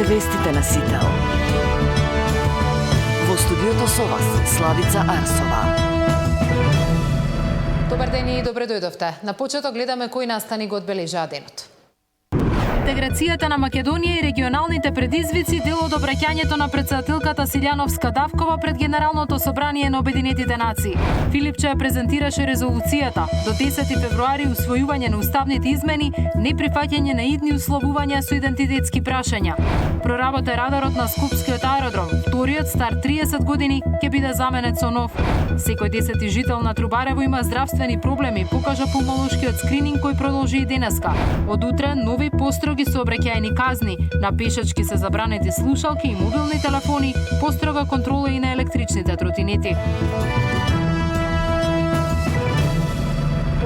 вестите на Сител. Во студиото со вас, Славица Арсова. Добар ден и добре дојдовте. На почеток гледаме кои настани го одбележаа денот. Интеграцијата на Македонија и регионалните предизвици дел од обраќањето на претседателката Силјановска-Давкова пред Генералното собрание на Обединетите нации. Филипче ја презентираше резолуцијата до 10 февруари усвојување на уставните измени, неприфаќање на идни условувања со идентитетски прашања. Проработа радарот на Скопскиот аеродром. Вториот, стар 30 години, ќе биде заменет со нов. Секој 10 жител на Трубарево има здравствени проблеми, покажа пулмолошкиот скрининг кој продолжи и денеска. Од утре нови построги сообраќајни казни, на пешачки се забранети слушалки и мобилни телефони, построга контрола и на електричните тротинети.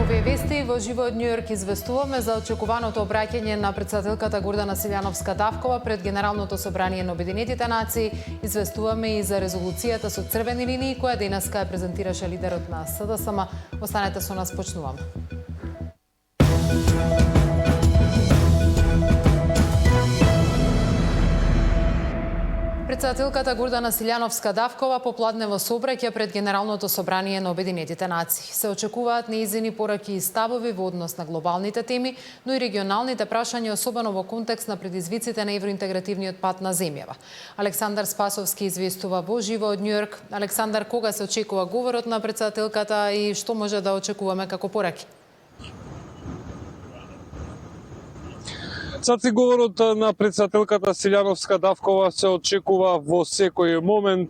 Овие вести во живо од Њујорк известуваме за очекуваното обраќање на претседателката Гордана Силјановска-Давкова пред Генералното собрание на Обединетите нации. Известуваме и за резолуцијата со црвени линии која денеска ја презентираше лидерот на СДСМ. Останете со нас, почнуваме. Претседателката Гордана Силјановска-Давкова попладнево сообраќа пред Генералното собрание на Обединетите нации. Се очекуваат нејзини пораки и ставови во однос на глобалните теми, но и регионалните прашања, особено во контекст на предизвиците на евроинтегративниот пат на земјава. Александар Спасовски известува во живо од Њујорк. Александар, кога се очекува говорот на претседателката и што може да очекуваме како пораки? Цаци, говорот на претседателката Силјановска-Давкова се очекува во секој момент.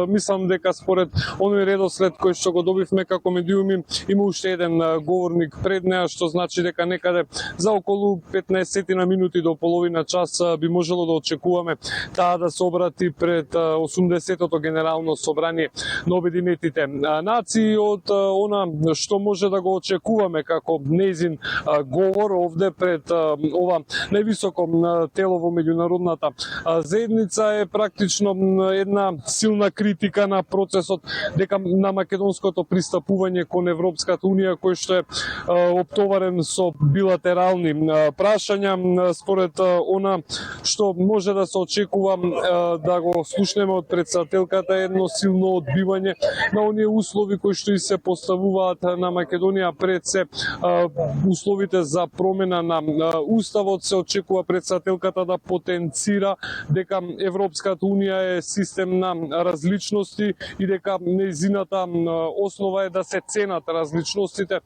Мислам дека според оној редослед кој што го добивме како медиуми, има уште еден говорник пред неа, што значи дека некаде за околу 15 на минути до половина час би можело да очекуваме таа да се обрати пред 80-тото Генерално собрание на Обединетите нации. Од она што може да го очекуваме како нејзин говор овде пред ова највисоко тело во меѓународната заедница е практично една силна критика на процесот дека на македонското пристапување кон Европската унија, кој што е оптоварен со билатерални прашања. Според она што може да се очекува да го слушнеме од претседателката е едно силно одбивање на оние услови кои што и се поставуваат на Македонија, пред се условите за промена на уставот. Се очекува претседателката да потенцира дека Европската унија е систем на различности и дека нејзината основа е да се ценат различностите,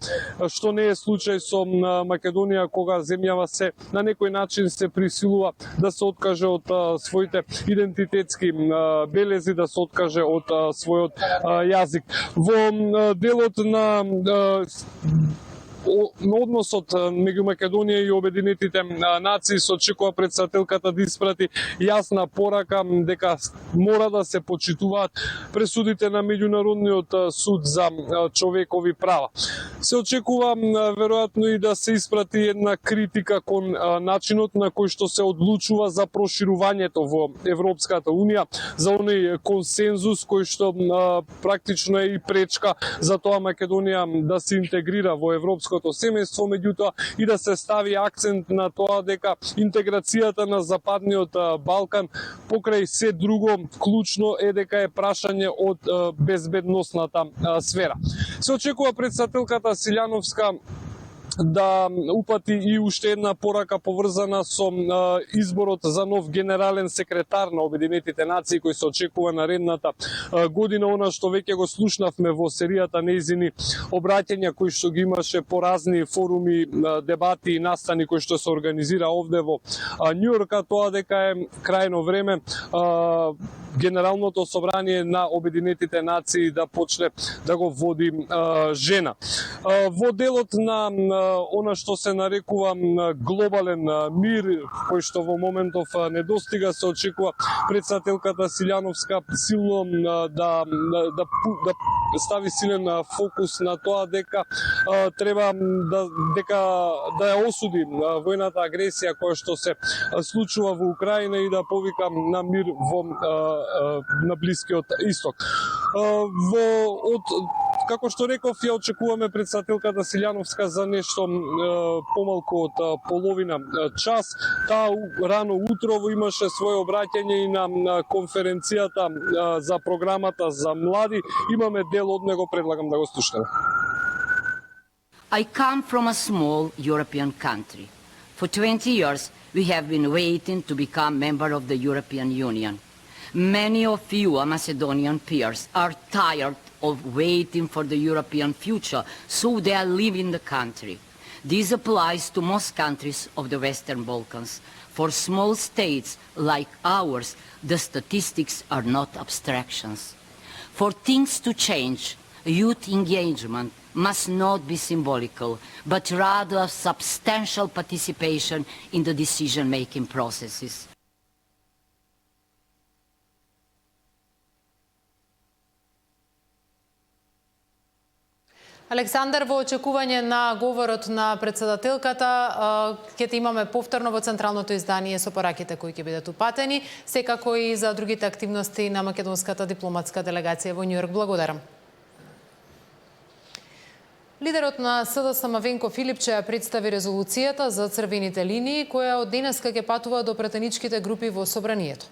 што не е случај со Македонија, кога земјава се на некој начин се присилува да се откаже од своите идентитетски белези, да се откаже од својот јазик. Во делот на односот меѓу Македонија и Обединетите нации се очекува претседателката да испрати јасна порака дека мора да се почитуваат пресудите на Меѓународниот суд за човекови права. Се очекува веројатно и да се испрати една критика кон начинот на кој што се одлучува за проширувањето во Европската унија, за оној консензус кој што практично е и пречка за тоа Македонија да се интегрира во европското семејство, меѓутоа и да се стави акцент на тоа дека интеграцијата на Западниот Балкан покрај се друго клучно е дека е прашање од безбедносната сфера. Се очекува претседателката Силјановска да упати и уште една порака поврзана со изборот за нов генерален секретар на Обединетите нации кој се очекува наредната година. Она што веќе го слушнавме во серијата нејзини обраќања кои што ги имаше по разни форуми, дебати и настани кои што се организира овде во Њујорк, тоа дека е крајно време Генералното собрание на Обединетите нации да почне да го води жена. Во делот на она што се нарекува глобален мир, кој што во моментов не достига, се очекува претседателката Силјановска силно да стави силен фокус на тоа дека треба да ја осуди војната агресија која што се случува во Украина и да повика на мир во на Блискиот исток. Како што реков, ја очекуваме претседателката Силјановска за нешто помалку од половина час. Таа рано утрово имаше свое обраќање и на конференцијата за програмата за млади. Имаме дел од него, предлагам да го слушнеме. I come from a small European country. For 20 years, we have been waiting to become member of the European Union. Many of you, Macedonian peers, are tired of waiting for the European future, so they are leaving the country. This applies to most countries of the Western Balkans. For small states like ours, the statistics are not abstractions. For things to change, youth engagement must not be symbolical, but rather substantial participation in the decision-making processes. Александар, во очекување на говорот на претседателката, ќе те имаме повторно во централното издание со пораките кои ќе бидат упатени, секако и за другите активности на македонската дипломатска делегација во Њујорк. Благодарам. Лидерот на СДСМ Венко Филипче ја представи резолуцијата за црвените линии, која од денеска ќе патува до претеничките групи во Собранието.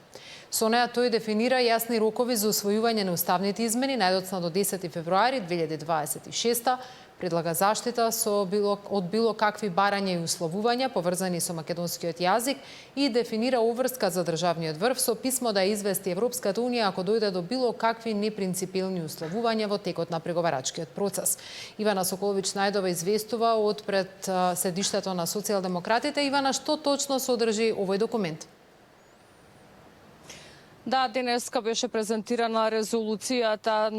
Со неа тој дефинира јасни рокови за усвојување на уставните измени најдоцна до 10 февруари 2026, предлага заштита од било какви барања и условувања поврзани со македонскиот јазик и дефинира обврска за државниот врв со писмо да извести Европската унија ако дојде до било какви непринципилни условувања во текот на преговарачкиот процес. Ивана Соколович Најдова известува од пред седиштето на социјалдемократите. Ивана, што точно содржи овој документ? Да, денеска беше презентирана резолуцијата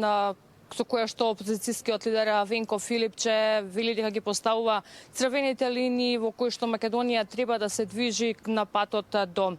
со која што опозицијскиот лидер Венко Филипче вели дека ги поставува црвените линии во кои што Македонија треба да се движи на патот до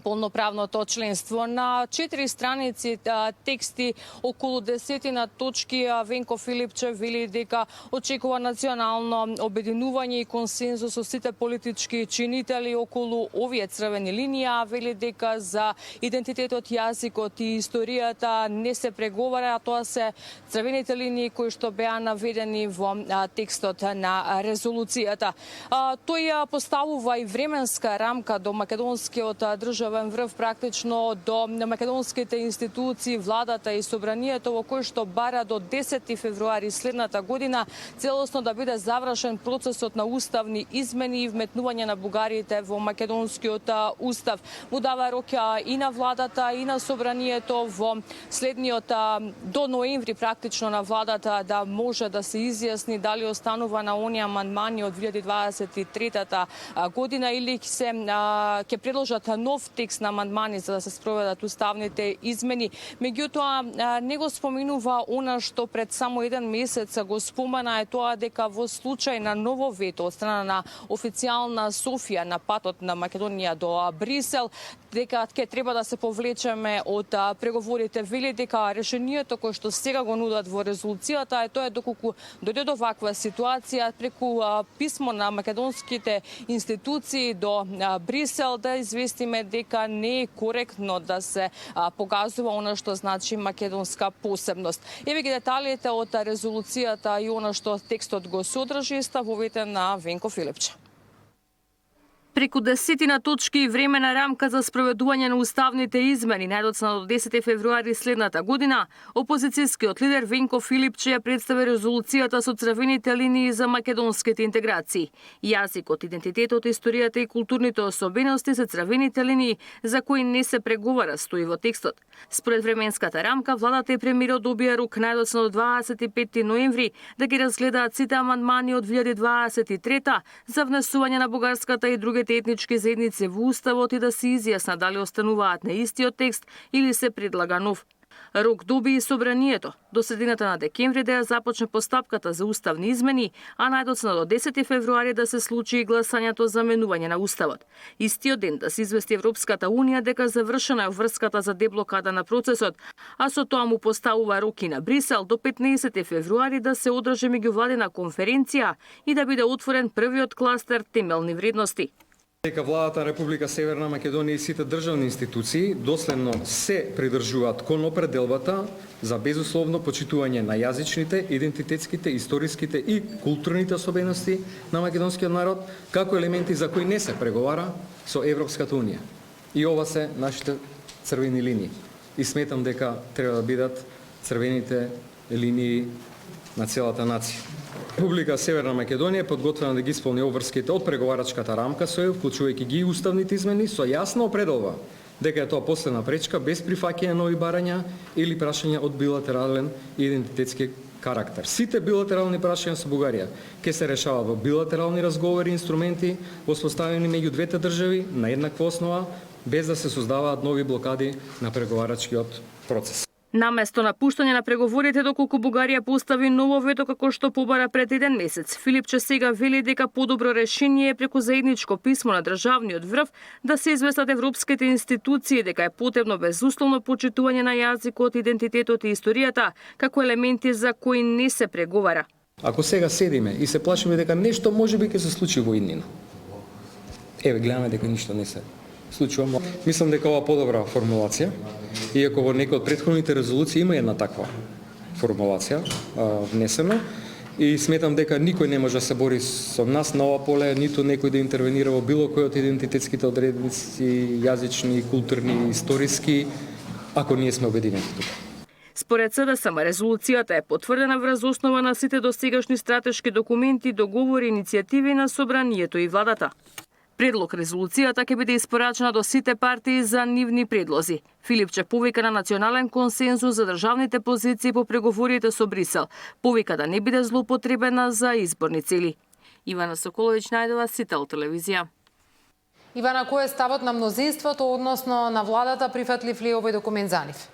полноправното членство. На 4 страници тексти, околу 10 точки, Венко Филипче вели дека очекува национално обединување и консензус со сите политички чинители околу овие црвени линии, вели дека за идентитетот, јазикот и историјата не се преговара, а тоа се црвените линии кои што беа наведени во текстот на резолуцијата. Тој поставува и временска рамка до македонскиот државен врв, практично до македонските институции, владата и собранието, во кој што бара до 10 февруари следната година целосно да биде завршен процесот на уставни измени и вметнување на бугарите во македонскиот устав. Му дава рок и на владата и на собранието во следниот до ноември практично на владата да може да се изјасни дали останува на оние амандмани од 2023 година или ќе предложат нов текст на амандмани за да се спроведат уставните измени. Меѓутоа, не го споменува она што пред само еден месец го спомена, е тоа дека во случај на ново вето од страна на официјална Софија на патот на Македонија до Брисел, дека ќе треба да се повлечеме од преговорите. Вели дека решението кое што сега го нудат во резолуцијата е тоа доколку дојде до ваква ситуација преку писмо на македонските институции до Брисел да известиме дека не е коректно да се погазува она што значи македонска посебност. Еве ги деталите од резолуцијата и она што текстот го содржи, ставовите на Венко Филипче. Преку 10 точки и времена рамка за спроведување на уставните измени најдоцна до 10 февруари следната година, опозицијскиот лидер Венко Филипче ја представи резолуцијата со црвените линии за македонските интеграции. Јазикот, идентитетот, историјата и културните особености се црвените линии за кои не се преговара, стои во текстот. Според временската рамка, владата и премиерот добија рук најдоцна до 25 ноември да ги разгледаат сите амандмани од 2023 за внесување на бугарската и другите етнички заедници во уставот и да се изјасна дали остануваат на истиот текст или се предлага нов. Рок доби и собранието до средината на декември да ја започне постапката за уставни измени, а најдоцна до 10 февруари да се случи и гласањето за менување на уставот. Истиот ден да се извести Европската унија дека завршена е врската за деблокада на процесот, а со тоа му поставува рок и на Брисел до 15 февруари да се одржи меѓувладина конференција и да биде отворен првиот кластер темелни вредности. Дека владата на Република Северна Македонија и сите државни институции доследно се придржуваат кон определбата за безусловно почитување на јазичните, идентитетските, историските и културните особености на македонскиот народ, како елементи за кои не се преговара со Европската Унија. И ова се нашите црвени линии. И сметам дека треба да бидат црвените линии на целата нација. Република Северна Македонија е подготвена да ги исполни обврските од преговарачката рамка со ЕУ, вклучувајќи ги и уставните измени, со јасна определба дека е тоа последна пречка без прифаќање нови барања или прашања од билатерален идентитетски карактер. Сите билатерални прашања со Бугарија ќе се решаваат во билатерални разговори и инструменти воспоставени меѓу двете држави на еднаква основа, без да се создаваат нови блокади на преговарачкиот процес. Наместо напуштање на преговорите доколку Бугарија постави ново вето како што побара пред еден месец, Филипче сега вели дека подобро решение е преку заедничко писмо на државниот врв да се известат европските институции дека е потребно безусловно почитување на јазикот, идентитетот и историјата како елементи за кои не се преговара. Ако сега седиме и се плашиме дека нешто можеби ќе се случи во иднина, еве гледаме дека ништо не се случува. Мислам дека ова подобра формулација, иако во некои од претходните резолуции има една таква формулација внесено, и сметам дека никој не може да се бори со нас на ова поле, ниту некој да интервенира во било кој од идентитетските одредници, јазични, културни, историски, ако ние сме обединети тука. Според СДСМ, резолуцијата е потврдена врз основа на сите досегашни стратешки документи, договори и иницијативи на собранието и владата. Предлог резолуцијата ќе биде испорачена до сите партии за нивни предлози. Филипче повика на национален консензус за државните позиции по преговорите со Брисел. Повика да не биде злоупотребена за изборни цели. Ивана Соколовиќ, Најдова, Сител телевизија. Ивана, кој е ставот на мнозинството, односно на владата, прифатлив ли овој документ за нив?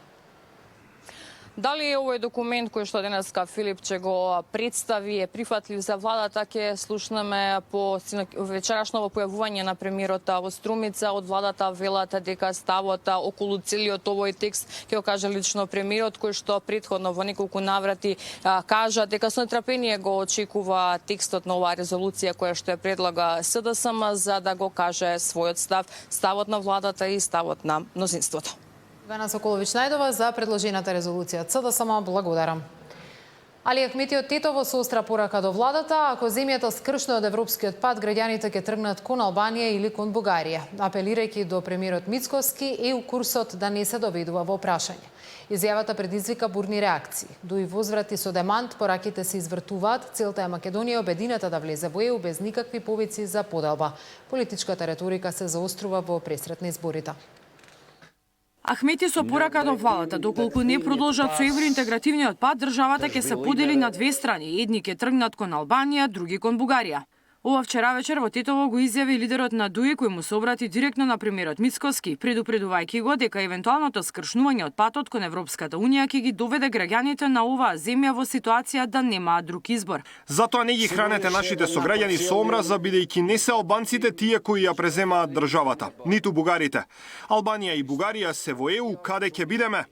Дали овој документ кој што денеска Филипче го представи е прифатлив за владата, ќе слушнеме по вечерашното појавување на премиерот во Струмица. Од владата велат дека ставот околу целиот овој текст ќе го каже лично премиерот, кој што претходно во неколку наврати кажа дека со нетрпение го очекува текстот на оваа резолуција која што ја предлага СДСМ за да го каже својот став, ставот на владата и ставот на мнозинството. Ивана Соколовиќ, Најдова, за предложената резолуција. СДСМ благодарам. Али Ахметиот Тетово со остра порака до владата, ако земјата скршне од европскиот пат, граѓаните ќе тргнат кон Албанија или кон Бугарија, апелирајќи до премиерот Мицкоски ЕУ курсот да не се доведува во прашање. Изјавата предизвика бурни реакции. Дуи возврати со демант, пораките се извртуваат, целта е Македонија обедината да влезе во ЕУ без никакви повици за поделба. Политичката реторика се заострува во пресрет на изборите. Ахмети со порака до владата, доколку не продолжат со евроинтегративниот пат, државата ќе се подели на две страни. Едни ќе тргнат кон Албанија, други кон Бугарија. Ова вчера вечер во Тетово го изјави лидерот на ДУИ, кој му се обрати директно на премиерот Мицкоски, предупредувајќи го дека евентуалното скршнување од патот кон Европската Унија ќе ги доведе граѓаните на оваа земја во ситуација да немаат друг избор. Затоа не ги хранете нашите сограѓани со омраза, бидејќи не се албанците тие кои ја преземаат државата, ниту бугарите. Албанија и Бугарија се во ЕУ, каде ќе бидеме?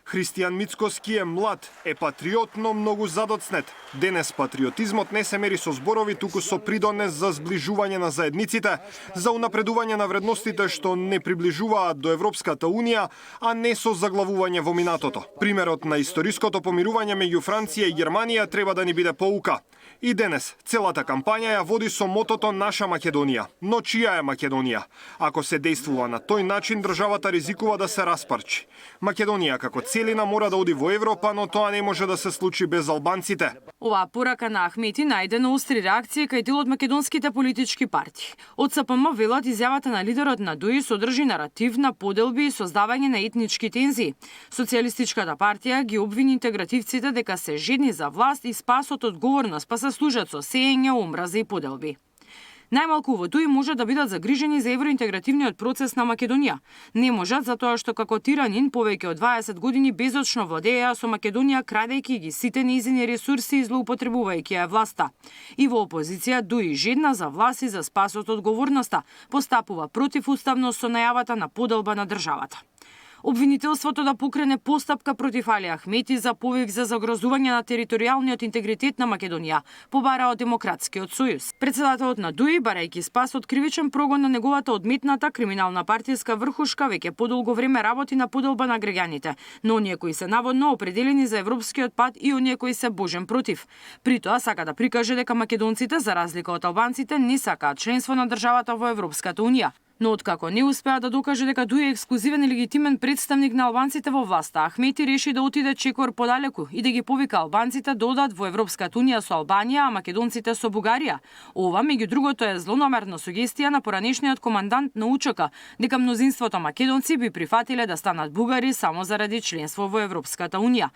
Христијан Мицкоски е млад, е патриот, но многу задоцнет. Денес патриотизмот не се мери со зборови, туку со придонес за зближување на заедниците, за унапредување на вредностите што не приближуваат до Европската Унија, а не со заглавување во минатото. Примерот на историското помирување меѓу Франција и Германија треба да ни биде поука. И денес целата кампања ја води со мотото Наша Македонија. Но чија е Македонија? Ако се действува на тој начин, државата ризикува да се распарчи. Македонија како целина мора да оди во Европа, но тоа не може да се случи без албанците. Оваа порака на Ахмети најде на остри реакции кај дел од македонските политички партии. Од СПМ велат изјавата на лидерот на ДУИ содржи наратив на поделби и создавање на етнички тензии. Социјалистичката партија ги обвини интегративците дека се жедни за власт и спасот од одговорност, па се служат со сеење омраза и поделби. Најмалку во ДУИ можат да бидат загрижени за евроинтегративниот процес на Македонија. Не можат затоа што како тиранин повеќе од 20 години безочно владееа со Македонија, крадејќи ги сите нејзини ресурси и злоупотребувајќи ја власта. И во опозиција ДУИ жедна за власт и за спасот од одговорноста, постапува противуставно со најавата на поделба на државата. Обвинителството да покрене постапка против Али Ахмети за повик за загрозување на територијалниот интегритет на Македонија, побара од Демократскиот сојуз. Председателот на ДУИ, барајќи спас од кривичен прогон на неговата одметната криминална партиска врхушка, веќе подолго време работи на поделба на граѓаните, но оние кои се наводно определени за европскиот пат и оние кои се божен против. При тоа сака да прикаже дека македонците, за разлика од албанците, не сакаат членство на државата во Европската унија. Но откако не успеа да докаже дека ДУИ е ексклузивен и легитимен представник на албанците во власта, Ахмети реши да отиде чекор подалеку и да ги повика албанците да одат во Европската унија со Албанија, а македонците со Бугарија. Ова, меѓу другото, е злонамерна сугестија на поранешниот командант на УЧК, дека мнозинството македонци би прифатиле да станат бугари само заради членство во Европската унија.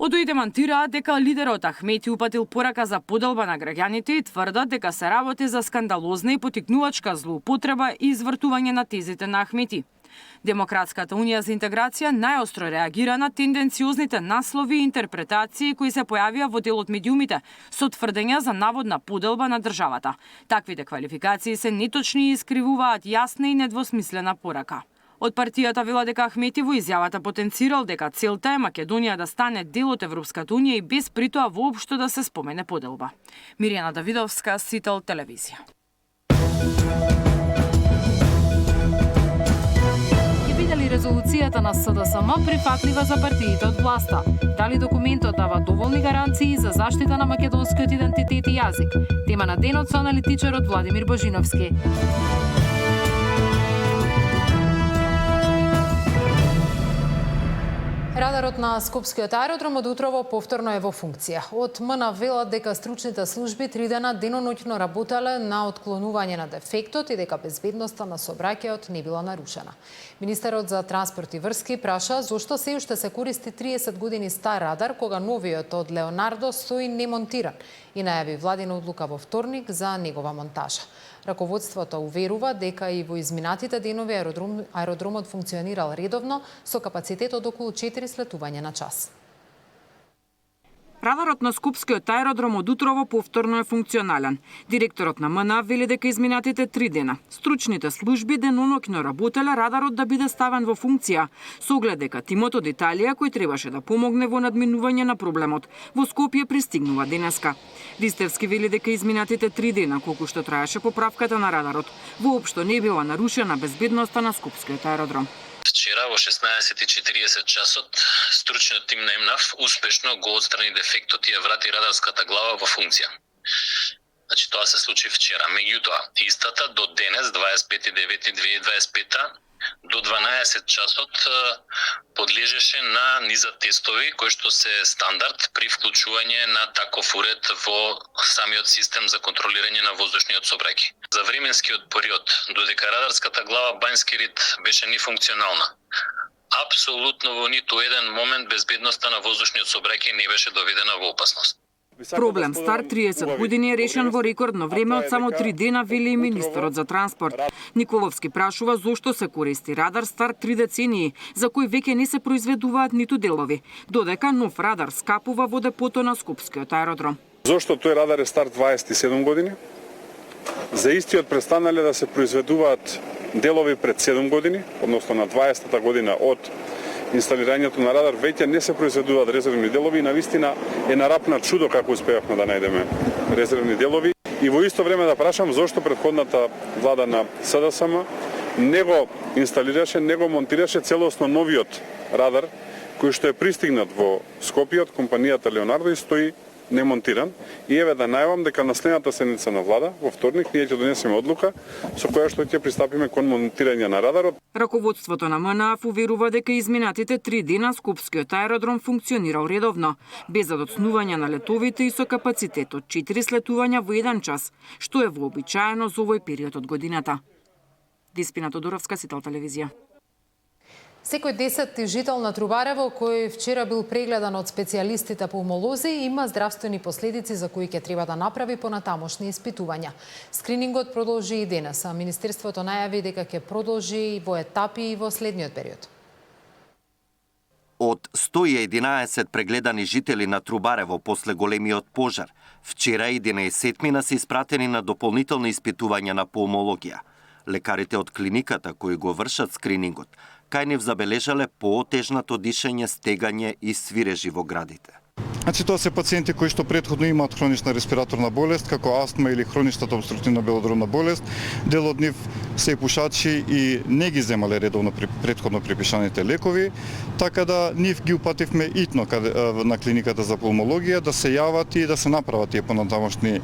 Од ДУИ демантираат дека лидерот Ахмети упатил порака за поделба на граѓаните и тврдат дека се работи за скандалозна и потикнувачка злоупотреба и извртување на тезите на Ахмети. Демократската унија за интеграција најостро реагира на тенденциозните наслови и интерпретации кои се појавија во дел од медиумите со тврдења за наводна поделба на државата. Таквите квалификации се неточни и искривуваат јасна и недвосмислена порака. Од партијата вела дека Ахмети во изјавата потенцирал дека целта е Македонија да стане дел од Европската унија и без притоа воопшто да се спомене поделба. Мирјана Давидовска, Сител телевизија. Ќе биде ли резолуцијата на СДСМ прифатлива за партиите од власта? Дали документот дава доволни гаранции за заштита на македонскиот идентитет и јазик? Тема на денот со аналитичарот Владимир Божиновски. Радарот на Скопскиот аеродром од утрово повторно е во функција. Од МНА велат дека стручните служби 3 дена деноноќно работеле на отклонување на дефектот и дека безбедноста на сообраќајот не била нарушена. Министерот за транспорт и врски праша зошто се уште се користи 30 години стар радар кога новиот од Леонардо стои немонтиран и најави владина одлука во вторник за негова монтажа. Раководството уверува дека и во изминатите денови аеродромот функционирал редовно со капацитет од околу 4 слетувања на час. Радарот на Скопскиот аеродром од утрово повторно е функционален. Директорот на МНА вели дека изминатите 3 дена стручните служби деноноќно работеле радарот да биде ставен во функција, со оглед дека тимот од Италија кој требаше да помогне во надминување на проблемот во Скопје пристигнува денеска. Ристевски вели дека изминатите 3 дена колку што траеше поправката на радарот, воопшто не била нарушена безбедноста на Скопскиот аеродром. Вчера во 16:40 часот стручниот тим на МНАФ успешно го отстрани дефектот и ја врати радарската глава во функција. Значи тоа се случи вчера. Меѓутоа, истата до денес 25.9.2025 до 12 часот подлежеше на низа тестови кои што се стандард при вклучување на таков уред во самиот систем за контролирање на воздушниот сообраќај. За временскиот период додека радарската глава Банјски рид беше нефункционална, апсолутно во ниту еден момент безбедноста на воздушниот сообраќај не беше доведена во опасност. Проблем стар 30 години е решен во рекордно време од само 3 дена, вели и министерот за транспорт. Николовски прашува зошто се користи радар стар 3 децении, за кој веќе не се произведуваат ниту делови, додека нов радар скапува во депото на Скопскиот аеродром. Зошто тој радар е стар 27 години? За истиот престанале да се произведуваат делови пред 7 години, односно на 20-та година од инсталирањето на радар, веќе не се произведуваат резервни делови и навистина е нарапна чудо како успеавме да најдеме резервни делови. И во исто време да прашам зошто претходната влада на СДСМ не го инсталираше, не го монтираше целосно новиот радар кој што е пристигнат во Скопје од компанијата Леонардо и стои немонтиран. И еве да најавам дека на следната седница на влада, во вторник, ние ќе донесеме одлука со која што ќе пристапиме кон монтирање на радарот. Раководството на МНАФ уверува дека изминатите 3 дена Скопскиот аеродром функционирал редовно, без задоцнување на летовите и со капацитет од 4 слетувања во 1 час, што е вообичаено за овој период од годината. Диспина Тодоровска, Сител телевизија. Секој 10 жител на Трубарево, кој вчера бил прегледан од специјалистите пулмолози, има здравствени последици за кои ќе треба да направи понатамошни испитувања. Скринингот продолжи и денес, а Министерството најави дека ќе продолжи во етапи и во следниот период. Од 111 прегледани жители на Трубарево после големиот пожар, вчера 11 се испратени на дополнителни испитувања на пулмологија. Лекарите од клиниката кои го вршат скринингот кај нив забележале поотежнато дишење, стегање и свирежи во градите. Значи, тоа се пациенти кои што претходно имаат хронична респираторна болест, како астма или хроничната обструктивна белодробна болест. Дел од нив се и пушачи и не ги земале редовно претходно припишаните лекови, така да нив ги упативме итно на клиниката за пулмологија да се јават и да се направат тие понатамошни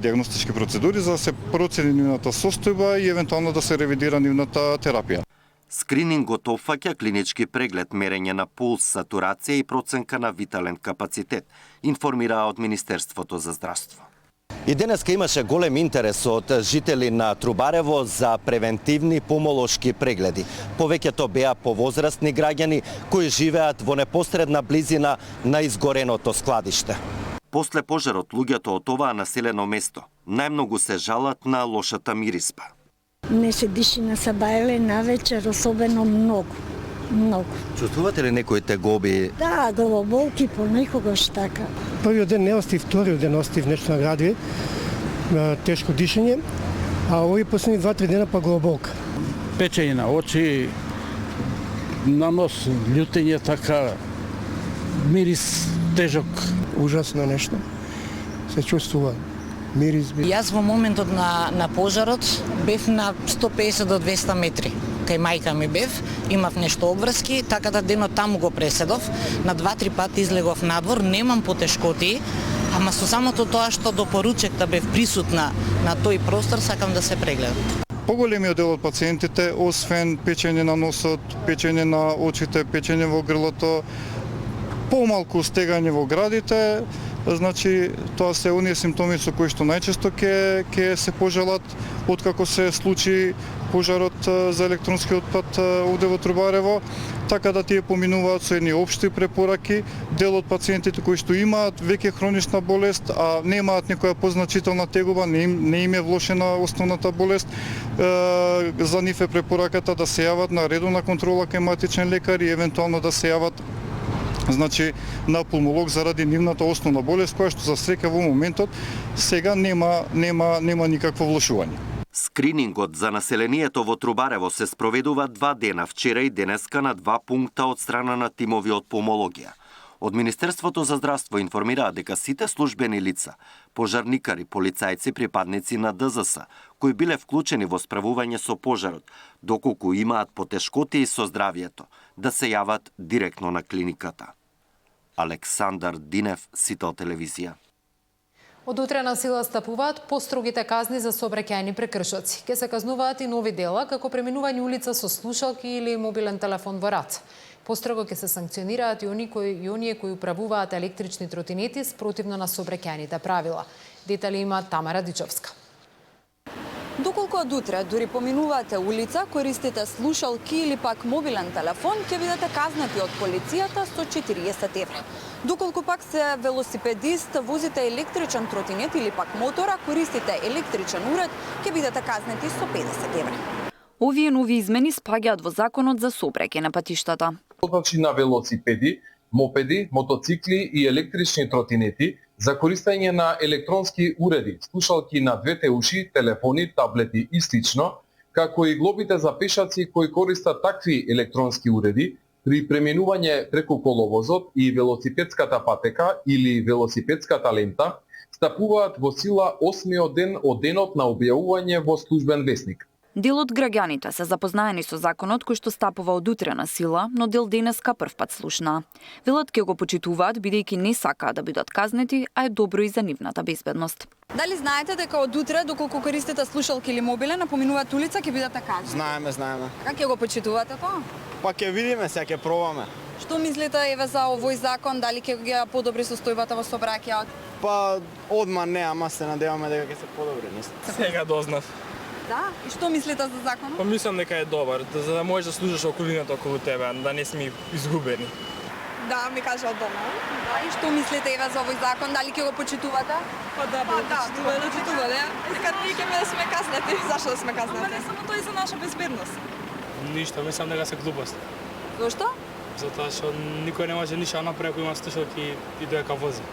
диагностички процедури за да се процени нивната состојба и евентуално да се ревидира нивната терапија. Скринингот опфаќа клинички преглед, мерење на пулс, сатурација и проценка на витален капацитет, информираа од Министерството за здравство. И денеска имаше голем интерес од жители на Трубарево за превентивни помолошки прегледи. Повеќето беа повозрастни граѓани кои живеат во непосредна близина на изгореното складиште. После пожарот, луѓето од оваа населено место најмногу се жалат на лошата мириспа. Не се диши на сабајле на вечер, особено многу. Чувствувате ли некои тегоби? Да, главоболки понекогаш така. Првиот ден не остив, вториот ден остив нешто на градиве, тешко дишење, а овие последни 2-3 дена па главоболка. Печење на очи, на нос, љутење, така, мирис тежок. Ужасно нешто. Се чувствува. Јас во моментот на пожарот бев на 150 до 200 метри. Кај мајка ми бев, имав нешто обврски, така да денот таму го преседов. На 2-3 пати излегов надвор, немам потешкоти, ама со самото тоа што до поручек да бев присутна на тој простор, сакам да се прегледам. Поголемиот дел од пациентите, освен печење на носот, печење на очите, печење во грлото, помалку стегање во градите, значи тоа се оние симптоми со кои што најчесто ќе се пожелат откако се случи пожарот за електронски отпад овде во Трубарево, така да тие поминуваат со едни општи препораки. Дел од пациентите кои што имаат веќе хронична болест, а немаат некоја позначителна тегоба, не им е влошена основната болест, за нив е препораката да се јават на редовна контрола кај матичен лекар и евентуално да се јават на пулмолог заради нивната основна болест, која што за среќа во моментот сега нема никакво влошување. Скринингот за населението во Трубарево се спроведува 2 дена, вчера и денеска на 2 пункта од страна на тимови од пулмологија. Од Министерството за здравство информираа дека сите службени лица, пожарникари, полицајци, припадници на ДЗС, кои биле вклучени во справување со пожарот, доколку имаат потешкоти со здравието, да се јават директно на клиниката. Александар Динев, Сител телевизија. Од утре на сила стапуваат построгите казни за сообраќајни прекршоци. Ке се казнуваат и нови дела, како преминување улица со слушалки или мобилен телефон во раце. Построго ќе се санкционираат и оние кои управуваат електрични тротинети спротивно на сообраќајните правила. Детали има Тамара Дичовска. Доколку од утре дури поминувате улица, користите слушалки или пак мобилен телефон, ќе бидете казнати од полицијата со 40 евра. Доколку пак се велосипедист, возите електричен тротинет или пак мотора, користите електричен уред, ќе бидете казнати со 50 евра. Овие нови измени спаѓаат во законот за сообраќај на патиштата. Значи на велосипеди, мопеди, мотоцикли и електрични тротинети за користење на електронски уреди, слушалки на двете уши, телефони, таблети и слично, како и глобите за пешаци кои користат такви електронски уреди при преминување преку коловозот и велосипедската патека или велосипедската лента, стапуваат во сила 8-миот ден од денот на објавување во службен весник. Дел од граѓаните се запознаени со законот кој што стапува од утре на сила, но дел денеска првпат слушна. Велат ќе го почитуваат бидејќи не сакаат да бидат казнети, а е добро и за нивната безбедност. Дали знаете дека од утре, доколку користите слушалки или мобилен, напоминуваат улица, ќе бидете казнени? Знаеме. Как ќе го почитувате тоа? Па ќе видиме, сега ќе пробаме. Што мислите еве за овој закон, дали ќе ги подобри состојбата во сообраќајот? Па одма не, ама се надеваме дека ќе се подобри. Сега дознав. Да? И што мислите за законот? Па мислам дека е добар, за да можеш да слушаш околината околу тебе, да не сме изгубени. Да, ми кажа од дома. Да, и што мислите еве за овој закон, дали ќе го почитувате? Па да, почитувале. Дека ние ќе сме казнати. Зашто да сме казнати? Ама не само тоа и за наша безбедност. Ништо, мислам дека се глупости. Зошто? Затоа што никој не може ништо направи ако има слушалки и додека вози.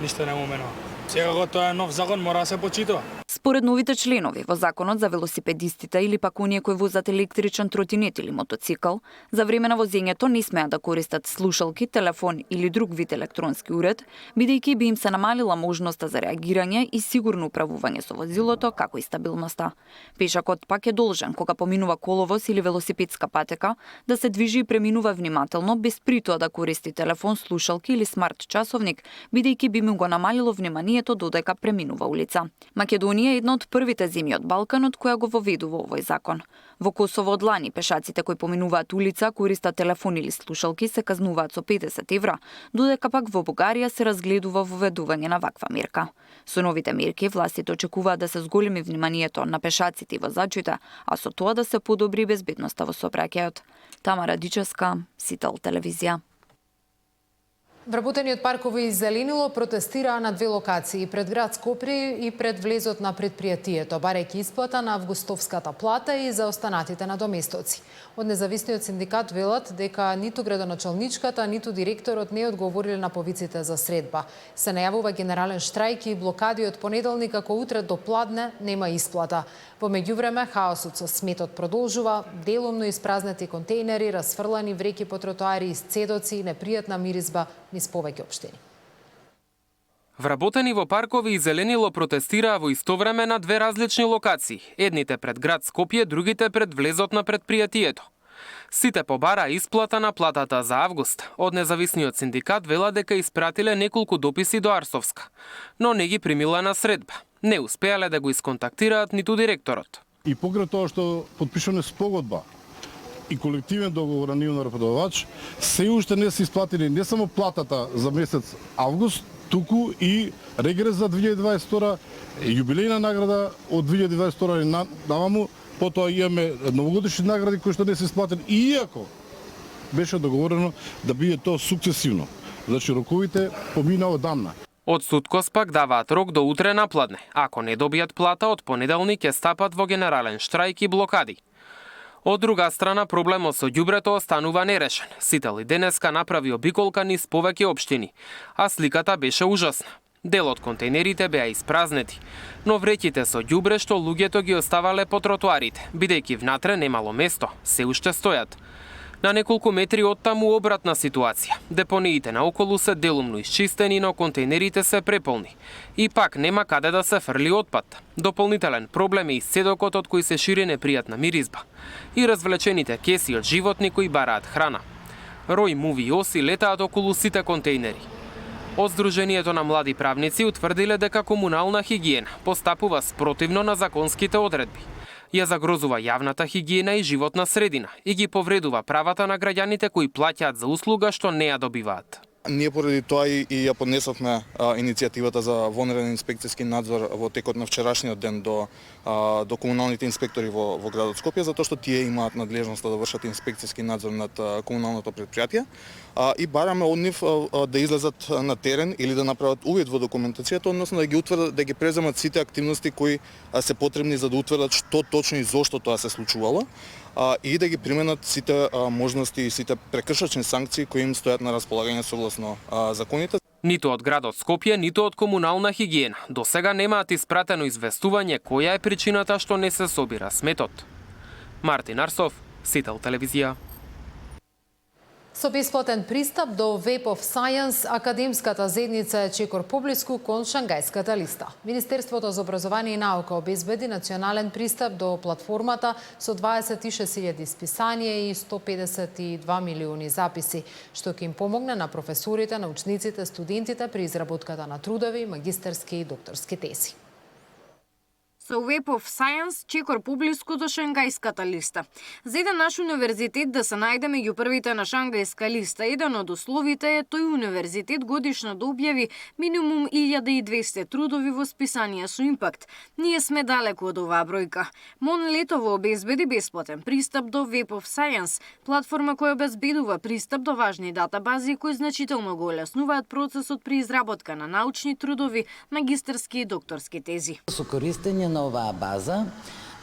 Ништо не му менува. Сега тоа е нов закон, мора да се почитува. Според новите членови во законот за велосипедистите или пак оние кои возат електричен тротинет или мотоцикл, за време на возењето не смеат да користат слушалки, телефон или друг вид електронски уред, бидејќи би им се намалила можноста за реагирање и сигурно управување со возилото, како и стабилноста. Пешакот пак е должен, кога поминува коловоз или велосипедска патека, да се движи и преминува внимателно, без при тоа да користи телефон, слушалки или смарт часовник, бидејќи би му го намалило вниманието додека преминува улица. Македонија е една од првите земји од Балканот која го воведува овој закон. Во Косово од лани пешаците кои поминуваат улица, користат телефон или слушалки се казнуваат со 50 евра, додека пак во Бугарија се разгледува воведување на ваква мерка. Со новите мерки властите очекуваат да се зголеми вниманието на пешаците и возачите, а со тоа да се подобри безбедноста во сообраќајот. Тамара Дичевска, Сител телевизија. Вработениот паркови зеленило протестираа на две локации пред град Скопје и пред влезот на предпријатието, барајќи исплата на августовската плата и за останатите надоместоци. Од независниот синдикат велат дека ниту градоначалничката, ниту директорот не одговориле на повиците за средба. Се најавува генерален штрајк и блокади од понеделник, ако утре до пладне нема исплата. Во меѓувреме, хаосот со сметот продолжува, делумно испразнети контејнери, расфрлани вреки по тротоари, исцедоци и непријатна миризба низ повеќе општини. Вработени во паркови и зеленило протестираа во исто време на две различни локации. Едните пред град Скопје, другите пред влезот на предпријатието. Сите побара исплата на платата за август. Од независниот синдикат вела дека испратиле неколку дописи до Арсовска, но не ги примила на средба. Не успеале да го исконтактираат ниту директорот. И покрај тоа што подпишане спогодба и колективен договор на нивен работодавач, се уште не се исплатили не само платата за месец август, туку и регрес за 2022, јубилејна награда од 2022 наваму, потоа имаме новогодишни награди кои што не се исплатени, иако беше договорено да биде тоа сукцесивно. Значи роковите помина одамна. Од Суткос пак даваат рок до утре на пладне. Ако не добијат плата, од понеделник ќе стапат во генерален штрајк и блокади. Од друга страна, проблемот со ѓубрето останува нерешен. Сител и денеска направи обиколка низ повеќе општини, а сликата беше ужасна. Дел од контејнерите беа испразнети, но вреќите со ѓубре што луѓето ги оставале по тротоарите, бидејќи внатре немало место, се уште стојат. На неколку метри од таму обратна ситуација. Депониите наоколу се делумно исчистени, но контејнерите се преполни. И пак нема каде да се фрли отпад. Дополнителен проблем е исцедокот од кој се шири непријатна миризба. И развлечените кеси од животни кои бараат храна. Рој, муви и оси летаат околу сите контејнери. Од Сдруженијето на млади правници утврдиле дека комунална хигиена постапува спротивно на законските одредби. Ја загрозува јавната хигиена и животна средина и ги повредува правата на граѓаните кои плаќаат за услуга што не ја добиваат. Ние поради тоа и ја поднесовме иницијативата за вонреден инспекцијски надзор во текот на вчерашниот ден до комуналните инспектори во градот Скопје, затоа што тие имаат надлежноста да вршат инспекцијски надзор над комуналното предпријатие и бараме од нив да излезат на терен или да направат увид во документацијата, односно да ги утврдат, да ги преземат сите активности кои се потребни за да утврдат што точно и зошто тоа се случувало и да ги применат сите можности и сите прекршачни санкции кои им стојат на располагање согласно законите. Ниту од градот Скопје, ниту од комунална хигиена. До сега немаат испратено известување која е причината што не се собира сметот. Мартин Арсов, Сител телевизија. Со бесплатен пристап до Web of Science, академската заедница е чекор поблиску кон Шангајската листа. Министерството за образование и наука обезбеди национален пристап до платформата со 26.000 списанија и 152 милиони записи, што ќе им помогне на професорите, научниците, студентите при изработката на трудови, магистерски и докторски тези. Со Web of Science чекор поблиску до Шангајската листа. За еден наш универзитет да се најде меѓу првите на Шангајска листа, еден од условите е тој универзитет годишно да објави минимум 1200 трудови во списанија со импакт. Ние сме далеку од оваа бројка. МОН летово обезбеди бесплатен пристап до Web of Science, платформа која обезбедува пристап до важни датабази кои значително го олеснуваат процесот при изработка на научни трудови, магистерски и докторски тези. Со користење на оваа база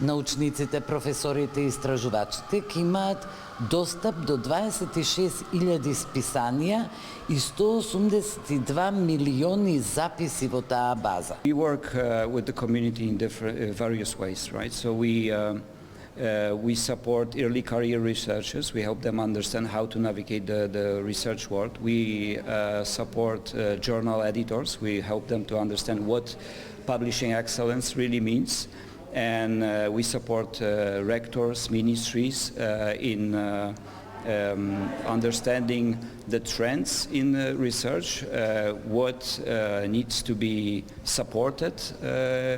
научниците, професорите и истражувачите ќе имаат достап до 26.000 списанија и 182 милиони записи во таа база. We work with the community in various ways, right? So we support early career researchers. We help them understand how to navigate the research world. We support journal editors. We help them to understand what publishing excellence really means. And we support rectors, ministries in understanding the trends in research, what needs to be supported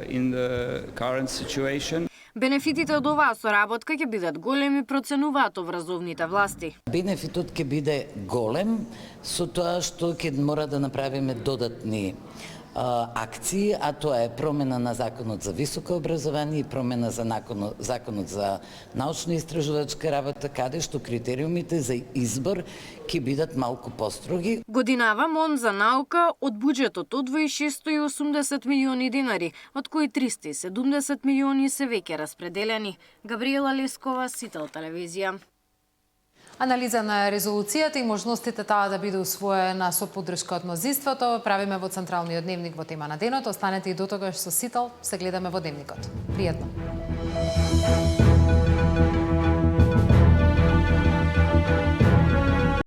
in the current situation. Бенефитите од оваа соработка ќе бидат големи, проценуваат образовните власти. Бенефитот ќе биде голем со тоа што ќе мора да направиме додатни акции, а тоа е промена на Законот за високо образование и промена за Законот за научно-истражувачка работа, каде што критериумите за избор ќе бидат малку построги. Годинава МОН за наука од буџетот одвои 680 милиони динари, од кои 370 милиони се веќе распределени. Габриела Лескова, Сител телевизија. Анализа на резолуцијата и можностите таа да биде усвоена со поддршка од мнозинството правиме во Централниот дневник во тема на денот. Останете и дотогаш со Сител, се гледаме во дневникот. Пријатно.